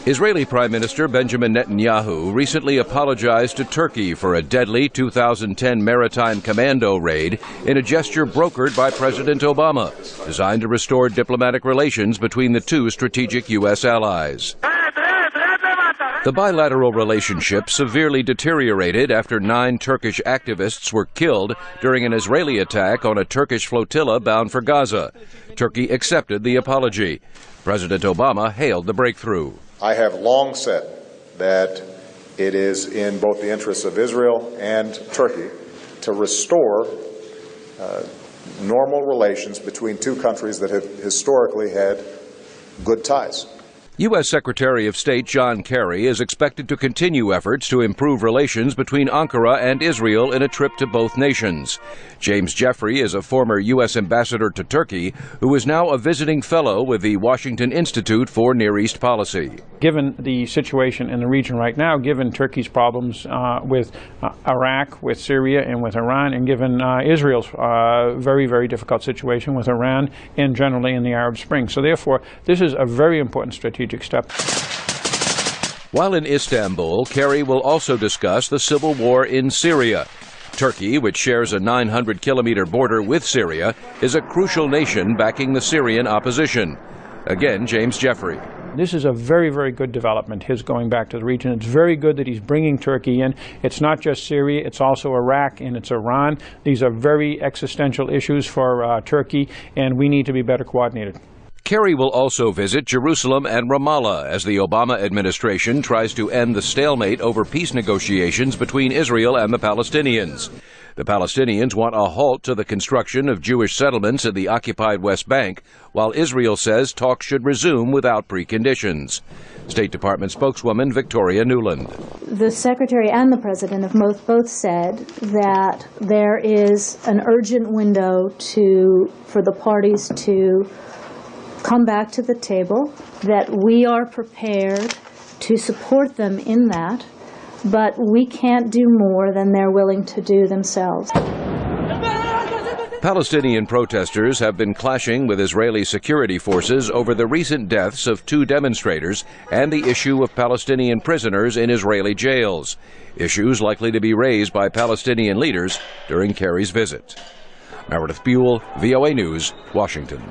Israeli Prime Minister Benjamin Netanyahu recently apologized to Turkey for a deadly 2010 maritime commando raid in a gesture brokered by President Obama, designed to restore diplomatic relations between the two strategic U.S. allies. The bilateral relationship severely deteriorated after 9 Turkish activists were killed during an Israeli attack on a Turkish flotilla bound for Gaza. Turkey accepted the apology. President Obama hailed the breakthrough. I have long said that it is in both the interests of Israel and Turkey to restore normal relations between two countries that have historically had good ties. U.S. Secretary of State John Kerry is expected to continue efforts to improve relations between Ankara and Israel in a trip to both nations. James Jeffrey is a former U.S. ambassador to Turkey who is now a visiting fellow with the Washington Institute for Near East Policy. Given the situation in the region right now, given Turkey's problems with Iraq, with Syria, and with Iran, and given Israel's very, very difficult situation with Iran and generally in the Arab Spring. So therefore, this is a very important strategic step. While in Istanbul, Kerry will also discuss the civil war in Syria. Turkey, which shares a 900-kilometer border with Syria, is a crucial nation backing the Syrian opposition. Again, James Jeffrey. This is a very, very good development, his going back to the region. It's very good that he's bringing Turkey in. It's not just Syria, it's also Iraq and it's Iran. These are very existential issues for Turkey, and we need to be better coordinated. Kerry will also visit Jerusalem and Ramallah as the Obama administration tries to end the stalemate over peace negotiations between Israel and the Palestinians. The Palestinians want a halt to the construction of Jewish settlements in the occupied West Bank, while Israel says talks should resume without preconditions. State Department spokeswoman Victoria Nuland. The Secretary and the President have both said that there is an urgent window for the parties to come back to the table, that we are prepared to support them in that, but we can't do more than they're willing to do themselves. Palestinian protesters have been clashing with Israeli security forces over the recent deaths of 2 demonstrators and the issue of Palestinian prisoners in Israeli jails, issues likely to be raised by Palestinian leaders during Kerry's visit. Meredith Buell, VOA News, Washington.